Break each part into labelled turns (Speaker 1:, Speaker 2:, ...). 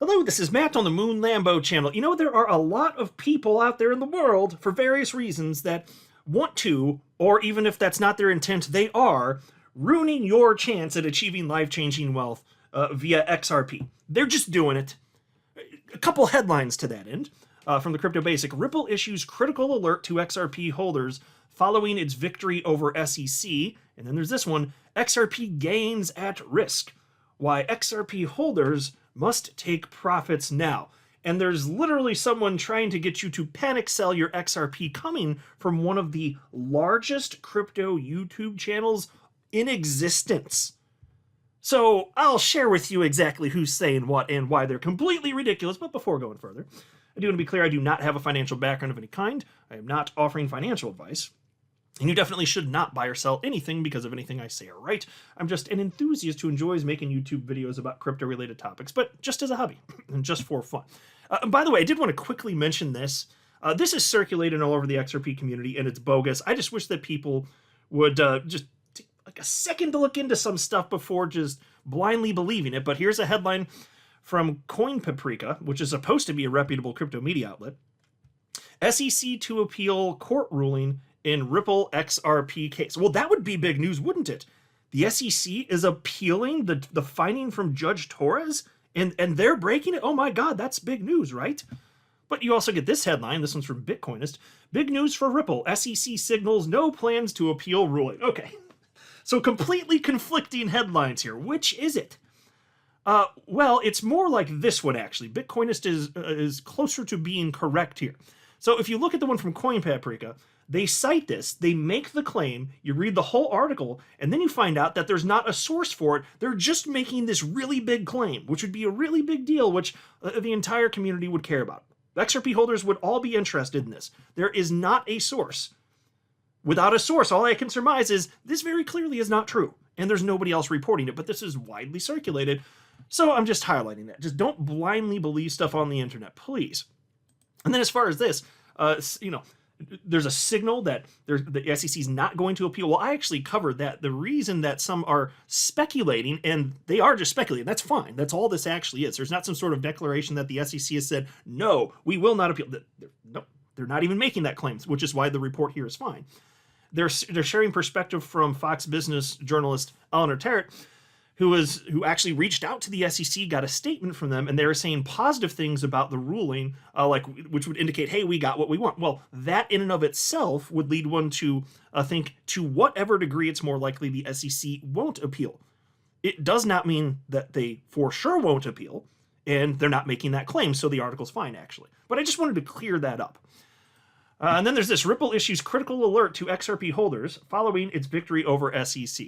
Speaker 1: Hello, this is Matt on the Moon Lambo channel. You know, there are a lot of people out there in the world, for various reasons, that want to, or even if that's not their intent, they are ruining your chance at achieving life-changing wealth via XRP. They're just doing it. A couple headlines to that end. From the Crypto Basic, Ripple issues critical alert to XRP holders following its victory over SEC. And then there's this one, XRP Gains at risk. Why XRP holders must take profits now. And there's literally someone trying to get you to panic sell your XRP coming from one of the largest crypto YouTube channels in existence. So I'll share with you exactly who's saying what and why they're completely ridiculous. But before going further, I do want to be clear, I do not have a financial background of any kind. I am not offering financial advice. And you definitely should not buy or sell anything because of anything I say or write. I'm just an enthusiast who enjoys making YouTube videos about crypto-related topics, but just as a hobby and just for fun. By the way, I did want to quickly mention this. This is circulating all over the XRP community, and it's bogus. I just wish that people would just take like a second to look into some stuff before just blindly believing it. But here's a headline from Coin Paprika, which is supposed to be a reputable crypto media outlet. SEC to appeal court ruling in Ripple XRP case. Well, that would be big news, wouldn't it? The SEC is appealing the finding from Judge Torres, and they're breaking it? Oh my God, that's big news, right? But you also get this headline. This one's from Bitcoinist. Big news for Ripple. SEC signals no plans to appeal ruling. Okay, so completely conflicting headlines here. Which is it? Well, it's more like this one, actually. Bitcoinist is closer to being correct here. So if you look at the one from Coin Paprika, they cite this, they make the claim, you read the whole article, and then you find out that there's not a source for it. They're just making this really big claim, which would be a really big deal, which the entire community would care about. XRP holders would all be interested in this. There is not a source. Without a source, all I can surmise is this very clearly is not true, and there's nobody else reporting it, but this is widely circulated, so I'm just highlighting that. Just don't blindly believe stuff on the internet, please. And then as far as this, there's a signal that the SEC is not going to appeal. Well, I actually covered that. The reason that some are speculating, and they are just speculating, that's fine. That's all this actually is. There's not some sort of declaration that the SEC has said, no, we will not appeal. No, they're not even making that claim, which is why the report here is fine. They're sharing perspective from Fox Business journalist Eleanor Terrett, who actually reached out to the SEC, got a statement from them, and they were saying positive things about the ruling, which would indicate, hey, we got what we want. Well, that in and of itself would lead one to think to whatever degree it's more likely the SEC won't appeal. It does not mean that they for sure won't appeal, and they're not making that claim, so the article's fine, actually. But I just wanted to clear that up. And then there's this, Ripple issues critical alert to XRP holders following its victory over SEC.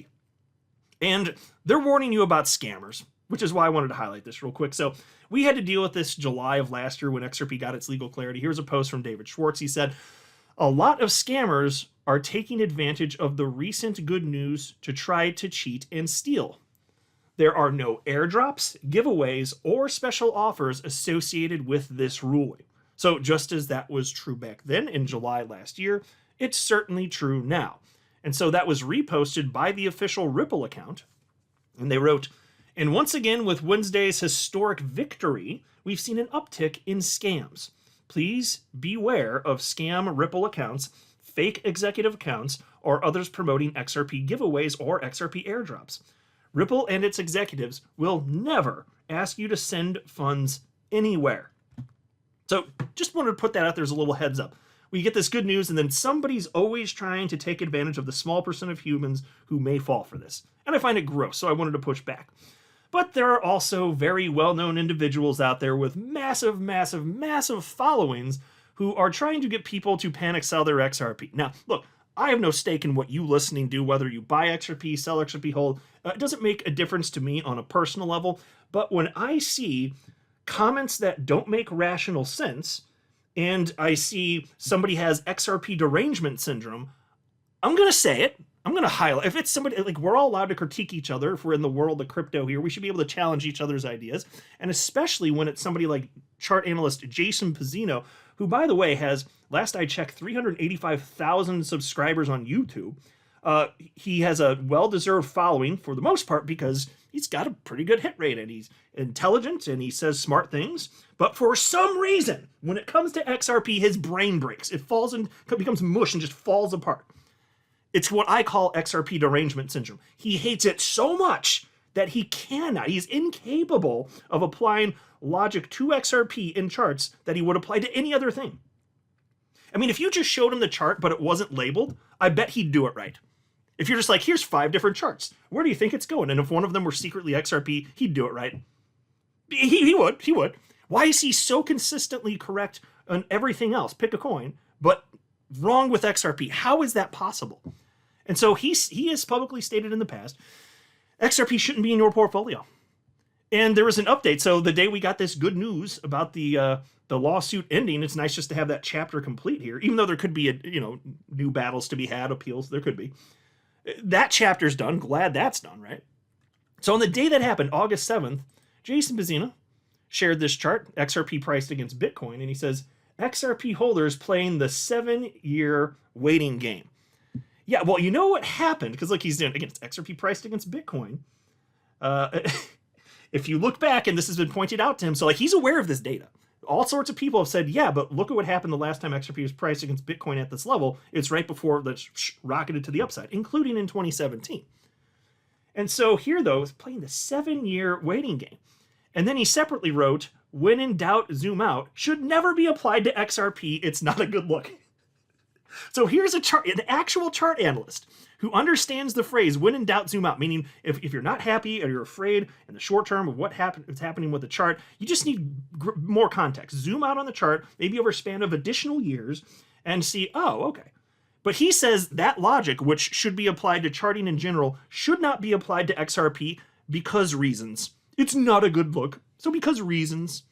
Speaker 1: And they're warning you about scammers, which is why I wanted to highlight this real quick. So we had to deal with this July of last year when XRP got its legal clarity. Here's a post from David Schwartz. He said, a lot of scammers are taking advantage of the recent good news to try to cheat and steal. There are no airdrops, giveaways, or special offers associated with this ruling. So just as that was true back then in July last year, it's certainly true now. And so that was reposted by the official Ripple account. And they wrote, and once again, with Wednesday's historic victory, we've seen an uptick in scams. Please beware of scam Ripple accounts, fake executive accounts, or others promoting XRP giveaways or XRP airdrops. Ripple and its executives will never ask you to send funds anywhere. So just wanted to put that out there as a little heads up. We get this good news, and then somebody's always trying to take advantage of the small percent of humans who may fall for this. And I find it gross, so I wanted to push back. But there are also very well-known individuals out there with massive, massive, massive followings who are trying to get people to panic sell their XRP. Now, look, I have no stake in what you listening do, whether you buy XRP, sell XRP, hold. It doesn't make a difference to me on a personal level. But when I see comments that don't make rational sense, and I see somebody has XRP derangement syndrome, I'm going to say it. I'm going to highlight. If it's somebody, like, we're all allowed to critique each other. If we're in the world of crypto here, we should be able to challenge each other's ideas. And especially when it's somebody like chart analyst Jason Pizzino, who, by the way, has, last I checked, 385,000 subscribers on YouTube. He has a well-deserved following for the most part because he's got a pretty good hit rate, and he's intelligent, and he says smart things. But for some reason, when it comes to XRP, his brain breaks. It falls and becomes mush and just falls apart. It's what I call XRP derangement syndrome. He hates it so much that he's incapable of applying logic to XRP in charts that he would apply to any other thing. I mean, if you just showed him the chart, but it wasn't labeled, I bet he'd do it right. If you're just like, here's 5 different charts, where do you think it's going? And if one of them were secretly XRP, he'd do it right. He would. Why is he so consistently correct on everything else? Pick a coin, but wrong with XRP. How is that possible? And so he has publicly stated in the past, XRP shouldn't be in your portfolio. And there was an update. So the day we got this good news about the lawsuit ending, it's nice just to have that chapter complete here, even though there could be new battles to be had, appeals, there could be. That chapter's done. Glad that's done, right? So on the day that happened, August 7th, Jason Bazzina shared this chart, XRP priced against Bitcoin, and he says, XRP holders playing the 7-year waiting game. Yeah, well, you know what happened? Because look, he's doing against XRP priced against Bitcoin. If you look back, and this has been pointed out to him, so like he's aware of this data. All sorts of people have said, yeah, but look at what happened the last time XRP was priced against Bitcoin at this level. It's right before the rocketed to the upside, including in 2017. And so here, though, is playing the 7-year waiting game. And then he separately wrote, when in doubt, zoom out, should never be applied to XRP. It's not a good look. So here's an actual chart analyst who understands the phrase, when in doubt, zoom out, meaning if you're not happy or you're afraid in the short term of what's happening with the chart, you just need more context. Zoom out on the chart, maybe over a span of additional years, and see, oh, okay. But he says that logic, which should be applied to charting in general, should not be applied to XRP because reasons. It's not a good look, so because reasons,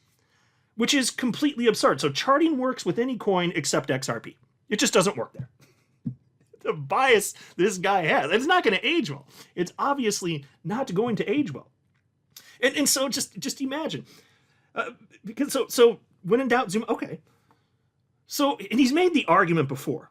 Speaker 1: which is completely absurd. So charting works with any coin except XRP. It just doesn't work there. The bias this guy has, it's not going to age well. It's obviously not going to age well. And so just imagine, because so when in doubt, zoom. Okay. So, and he's made the argument before,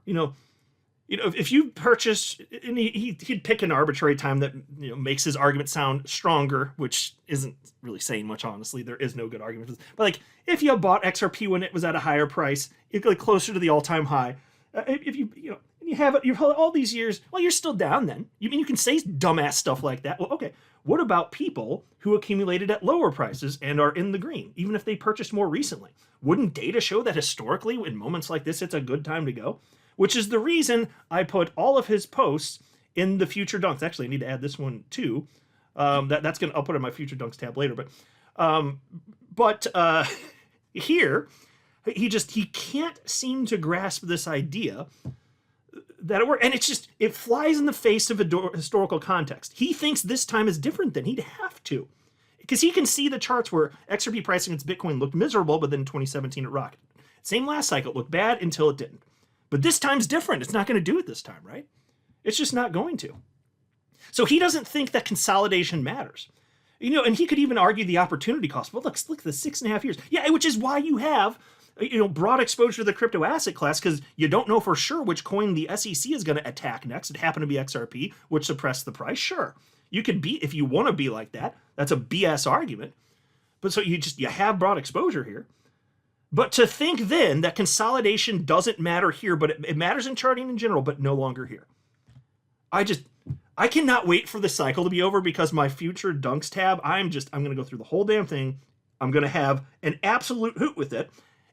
Speaker 1: if you purchase, and he'd pick an arbitrary time that makes his argument sound stronger, which isn't really saying much, honestly. There is no good argument for this. But like, if you bought XRP when it was at a higher price, it's like closer to the all-time high. If you have it, you've held all these years, well, you're still down then. You can say dumbass stuff like that. Well, okay. What about people who accumulated at lower prices and are in the green, even if they purchased more recently? Wouldn't data show that historically, in moments like this, it's a good time to go? Which is the reason I put all of his posts in the Future Dunks. Actually, I need to add this one too. I'll put it in my Future Dunks tab later. But here, he can't seem to grasp this idea that it works. And it flies in the face of historical context. He thinks this time is different than he'd have to. Because he can see the charts where XRP pricing against Bitcoin looked miserable, but then in 2017 it rocketed. Same last cycle, it looked bad until it didn't. But this time's different. It's not going to do it this time, right? It's just not going to. So he doesn't think that consolidation matters. And he could even argue the opportunity cost. Well, look at the 6.5 years. Yeah, which is why you have broad exposure to the crypto asset class, because you don't know for sure which coin the SEC is going to attack next. It happened to be XRP, which suppressed the price. Sure, you could be, if you want to be like that. That's a BS argument. But so you have broad exposure here. But to think then that consolidation doesn't matter here, but it matters in charting in general, but no longer here. I cannot wait for the cycle to be over, because my Future Dunks tab, I'm going to go through the whole damn thing. I'm going to have an absolute hoot with it.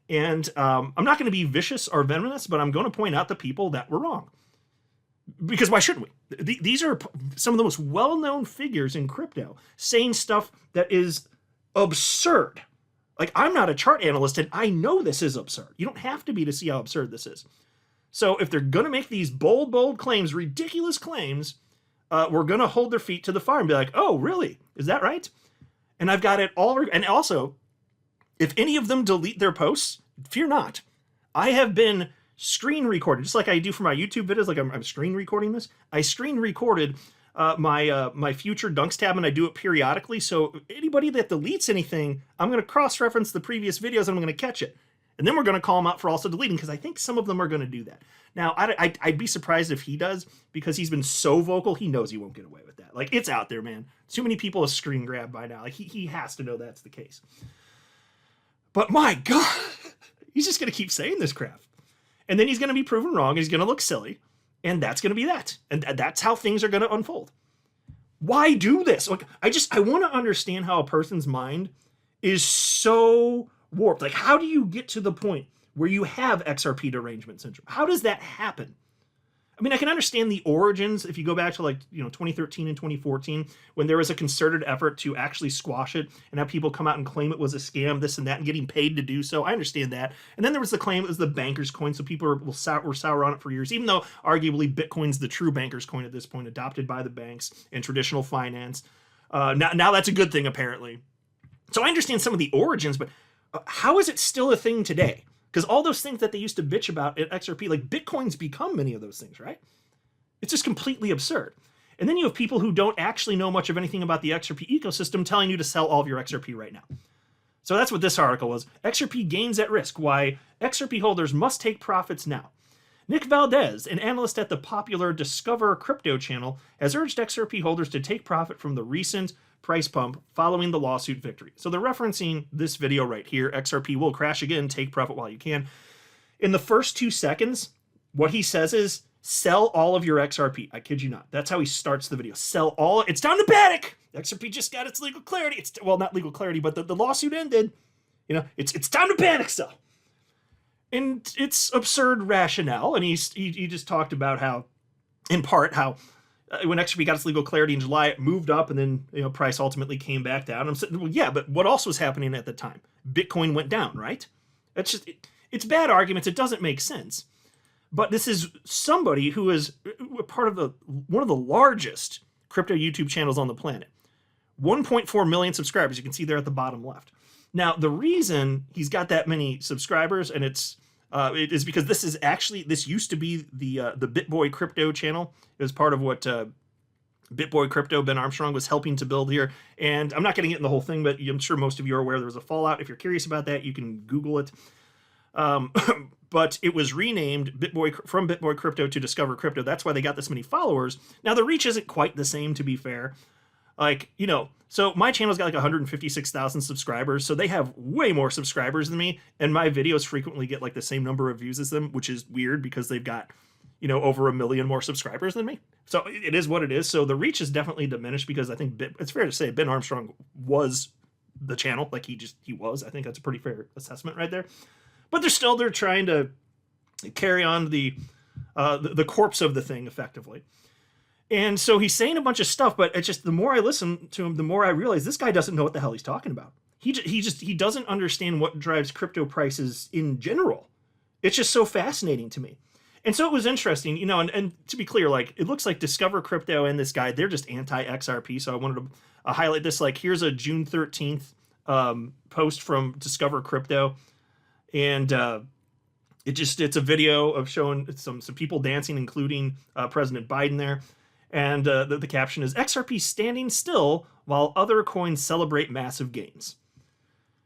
Speaker 1: And I'm not going to be vicious or venomous, but I'm going to point out the people that were wrong. Because why shouldn't we? These are some of the most well-known figures in crypto saying stuff that is absurd. Like, I'm not a chart analyst, and I know this is absurd. You don't have to be to see how absurd this is. So if they're going to make these bold claims, ridiculous claims, we're going to hold their feet to the fire and be like, oh, really? Is that right? And I've got it all. And also, if any of them delete their posts, fear not. I have been screen recorded, just like I do for my YouTube videos, like I'm screen recording this. I screen recorded my Future Dunks tab, and I do it periodically. So anybody that deletes anything, I'm going to cross-reference the previous videos, and I'm going to catch it. And then we're going to call him out for also deleting, because I think some of them are going to do that. Now, I'd be surprised if he does, because he's been so vocal, he knows he won't get away with that. Like, it's out there, man. Too many people have screen grabbed by now. Like, he has to know that's the case. But my God, he's just going to keep saying this crap. And then he's going to be proven wrong, and he's going to look silly, and that's going to be that. And that's how things are going to unfold. Why do this? Like, I want to understand how a person's mind is so warped. Like, how do you get to the point where you have XRP derangement syndrome? How does that happen? I mean, I can understand the origins if you go back to 2013 and 2014, when there was a concerted effort to actually squash it and have people come out and claim it was a scam, this and that, and getting paid to do so. I understand that. And then there was the claim it was the banker's coin, so people were sour on it for years, even though arguably Bitcoin's the true banker's coin at this point, adopted by the banks and traditional finance. Now that's a good thing, apparently. So I understand some of the origins, but how is it still a thing today? Because all those things that they used to bitch about at XRP, like Bitcoin's become many of those things, right? It's just completely absurd. And then you have people who don't actually know much of anything about the XRP ecosystem telling you to sell all of your XRP right now. So that's what this article was. XRP gains at risk, why XRP holders must take profits now. Nick Valdez, an analyst at the popular Discover Crypto channel, has urged XRP holders to take profit from the recent price pump following the lawsuit victory. So they're referencing this video right here. XRP will crash again. Take profit while you can. In the first 2 seconds, what he says is, sell all of your XRP. I kid you not. That's how he starts the video. Sell all. It's time to panic. XRP just got its legal clarity. Well, not legal clarity, but the lawsuit ended. It's time to panic sell. And it's absurd rationale. And he just talked about how, in part, how when XRP got its legal clarity in July, it moved up, and then price ultimately came back down. I'm saying, well, yeah, but what else was happening at the time? Bitcoin went down, right? That's just it's bad arguments. It doesn't make sense. But this is somebody who is part of one of the largest crypto YouTube channels on the planet. 1.4 million subscribers. You can see there at the bottom left. Now, the reason he's got that many subscribers, and it is because this used to be the BitBoy Crypto channel. It was part of what BitBoy Crypto, Ben Armstrong, was helping to build here. And I'm not going to get into the whole thing, but I'm sure most of you are aware there was a fallout. If you're curious about that, you can Google it. But it was renamed from BitBoy Crypto to Discover Crypto. That's why they got this many followers. Now, the reach isn't quite the same, to be fair. So my channel's got like 156,000 subscribers, so they have way more subscribers than me, and my videos frequently get like the same number of views as them, which is weird because they've got, over 1 million more subscribers than me. So it is what it is. So the reach is definitely diminished because I think it's fair to say Ben Armstrong was the channel, like he was. I think that's a pretty fair assessment right there. But they're trying to carry on the corpse of the thing effectively. And so he's saying a bunch of stuff, but it's just the more I listen to him, the more I realize this guy doesn't know what the hell he's talking about. He doesn't understand what drives crypto prices in general. It's just so fascinating to me. And so it was interesting, and to be clear, like, it looks like Discover Crypto and this guy, they're just anti-XRP. So I wanted to highlight this. Like, here's a June 13th post from Discover Crypto. And it's a video of showing some people dancing, including President Biden there. And the caption is, XRP standing still while other coins celebrate massive gains.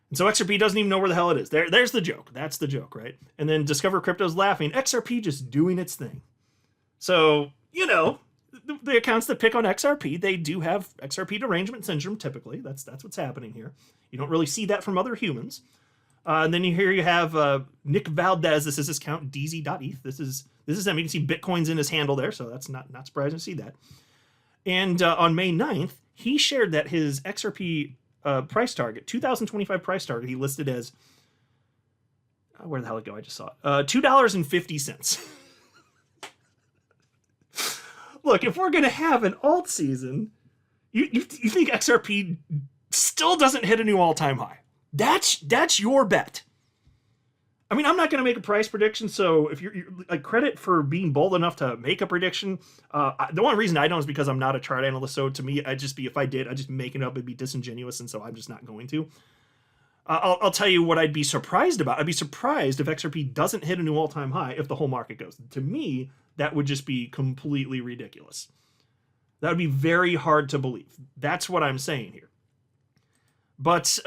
Speaker 1: And so XRP doesn't even know where the hell it is. There's the joke. That's the joke, right? And then Discover Crypto's laughing. XRP just doing its thing. So, the accounts that pick on XRP, they do have XRP derangement syndrome typically. That's what's happening here. You don't really see that from other humans. And then here you have Nick Valdez. This is his account, dz.eth. This is him. You can see Bitcoin's in his handle there, so that's not surprising to see that. And on May 9th, he shared that his XRP price target, 2025 price target, he listed as, where the hell did it go? I just saw it. $2.50. Look, if we're going to have an alt season, you think XRP still doesn't hit a new all-time high. That's your bet. I mean, I'm not going to make a price prediction, so if you're like, credit for being bold enough to make a prediction. The one reason I don't is because I'm not a chart analyst, so to me, if I did, I'd just make it up. It'd be disingenuous, and so I'm just not going to. I'll tell you what I'd be surprised about. I'd be surprised if XRP doesn't hit a new all-time high if the whole market goes. To me, that would just be completely ridiculous. That would be very hard to believe. That's what I'm saying here. But,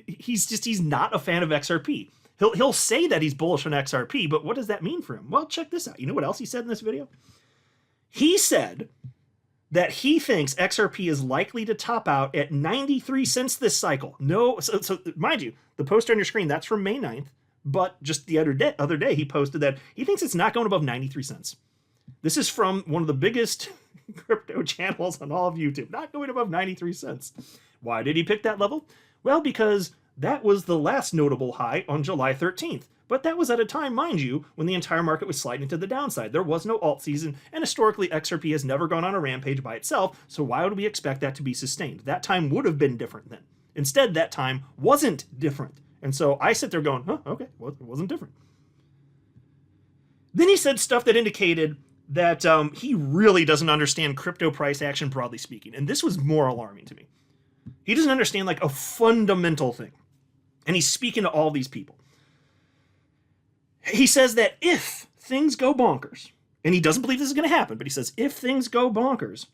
Speaker 1: he's not a fan of XRP. He'll say that he's bullish on XRP, but what does that mean for him? Well, check this out. You know what else he said in this video? He said that he thinks XRP is likely to top out at 93 cents this cycle. No, so mind you, the post on your screen, that's from May 9th, but just the other day he posted that he thinks it's not going above 93 cents. This is from one of the biggest crypto channels on all of YouTube, not going above 93 cents. Why did he pick that level? Well, because that was the last notable high on July 13th. But that was at a time, mind you, when the entire market was sliding to the downside. There was no alt season, and historically XRP has never gone on a rampage by itself, so why would we expect that to be sustained? That time would have been different then. Instead, that time wasn't different. And so I sit there going, okay, well, it wasn't different. Then he said stuff that indicated that he really doesn't understand crypto price action, broadly speaking. And this was more alarming to me. He doesn't understand like a fundamental thing. And he's speaking to all these people. He says that if things go bonkers, and he doesn't believe this is going to happen, but he says if things go bonkers,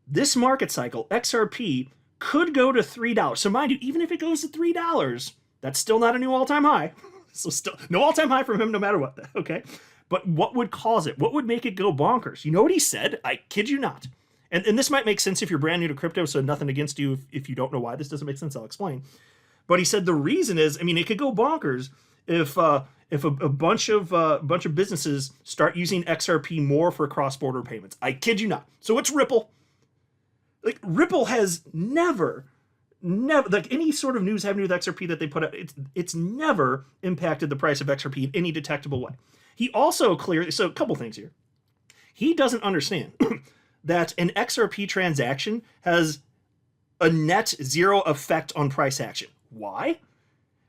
Speaker 1: this market cycle, XRP, could go to $3. So mind you, even if it goes to $3, that's still not a new all-time high. So still no all-time high from him no matter what, okay? But what would cause it? What would make it go bonkers? You know what he said? I kid you not. And this might make sense if you're brand new to crypto, so nothing against you if you don't know why this doesn't make sense, I'll explain. But he said the reason is, I mean, it could go bonkers if a bunch of businesses start using XRP more for cross-border payments. I kid you not. So it's Ripple. Like Ripple has never, like any sort of news having to do with XRP that they put out, it's never impacted the price of XRP in any detectable way. He also clearly, so a couple things here. He doesn't understand that an XRP transaction has a net zero effect on price action. Why?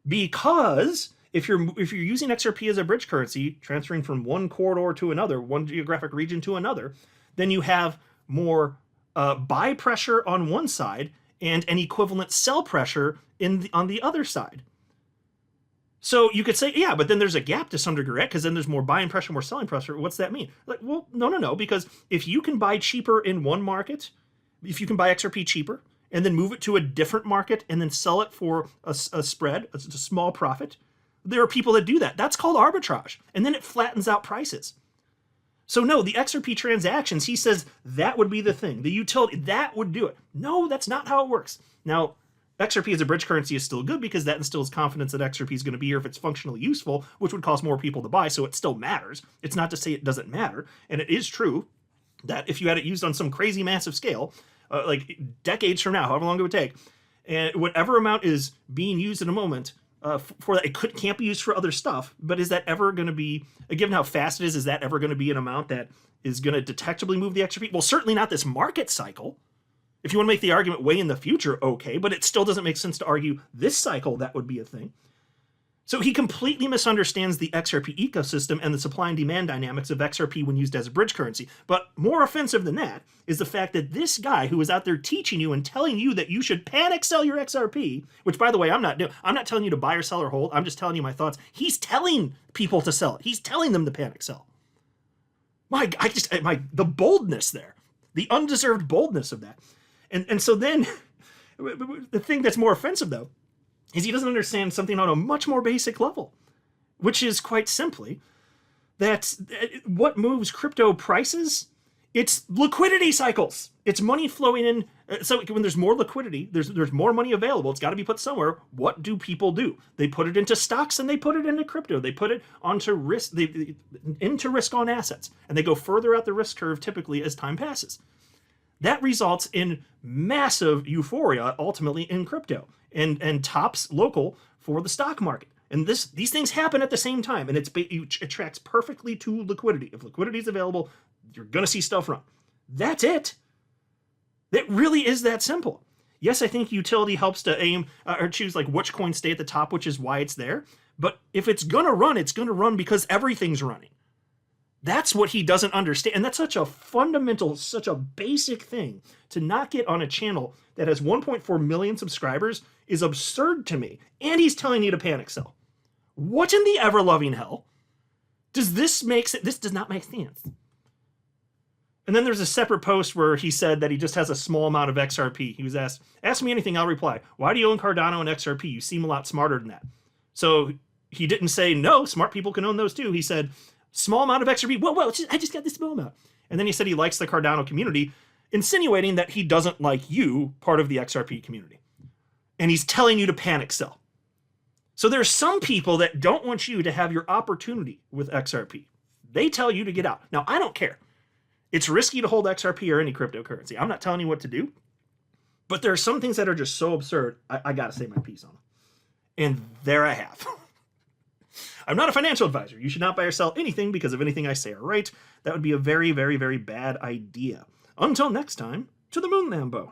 Speaker 1: Because if you're using XRP as a bridge currency, transferring from one corridor to another, one geographic region to another, then you have more buy pressure on one side and an equivalent sell pressure on the other side. So you could say, yeah, but then there's a gap to some degree, because then there's more buying pressure, more selling pressure. What's that mean? Like, well, no, because if you can buy cheaper in one market, if you can buy XRP cheaper and then move it to a different market and then sell it for a spread, a small profit, there are people that do that. That's called arbitrage. And then it flattens out prices. So no, the XRP transactions, he says that would be the thing. The utility, that would do it. No, that's not how it works. Now, XRP as a bridge currency is still good because that instills confidence that XRP is going to be here if it's functionally useful, which would cause more people to buy, so it still matters. It's not to say it doesn't matter. And it is true that if you had it used on some crazy massive scale, like decades from now, however long it would take, and whatever amount is being used in a moment, for that, it can't be used for other stuff, but is that ever going to be, given how fast it is that ever going to be an amount that is going to detectably move the XRP? Well, certainly not this market cycle. If you want to make the argument way in the future, okay, but it still doesn't make sense to argue this cycle that would be a thing. So he completely misunderstands the XRP ecosystem and the supply and demand dynamics of XRP when used as a bridge currency. But more offensive than that is the fact that this guy who is out there teaching you and telling you that you should panic sell your XRP, which by the way, I'm not telling you to buy or sell or hold, I'm just telling you my thoughts. He's telling people to sell it. He's telling them to panic sell. The boldness there, the undeserved boldness of that. And so then the thing that's more offensive though, is he doesn't understand something on a much more basic level, which is quite simply that what moves crypto prices, it's liquidity cycles. It's money flowing in. So when there's more liquidity, there's more money available. It's got to be put somewhere. What do people do? They put it into stocks and they put it into crypto. They put it onto risk, into risk on assets, and they go further out the risk curve typically as time passes. That results in massive euphoria ultimately in crypto and tops local for the stock market. And these things happen at the same time, and it tracks perfectly to liquidity. If liquidity is available, you're going to see stuff run. That's it. It really is that simple. Yes, I think utility helps to aim or choose like which coins stay at the top, which is why it's there. But if it's going to run, it's going to run because everything's running. That's what he doesn't understand. And that's such a fundamental, such a basic thing to not get on a channel that has 1.4 million subscribers is absurd to me. And he's telling you to panic sell. What in the ever-loving hell does this make sense? This does not make sense. And then there's a separate post where he said that he just has a small amount of XRP. He was asked, ask me anything, I'll reply. Why do you own Cardano and XRP? You seem a lot smarter than that. So he didn't say, no, smart people can own those too. He said, small amount of XRP. Whoa, I just got this small amount. And then he said he likes the Cardano community, insinuating that he doesn't like you, part of the XRP community. And he's telling you to panic sell. So there's some people that don't want you to have your opportunity with XRP. They tell you to get out. Now, I don't care. It's risky to hold XRP or any cryptocurrency. I'm not telling you what to do. But there are some things that are just so absurd, I got to say my piece on them. And there I have. I'm not a financial advisor. You should not buy or sell anything because of anything I say or write. That would be a very, very, very bad idea. Until next time, to the moon, Lambo.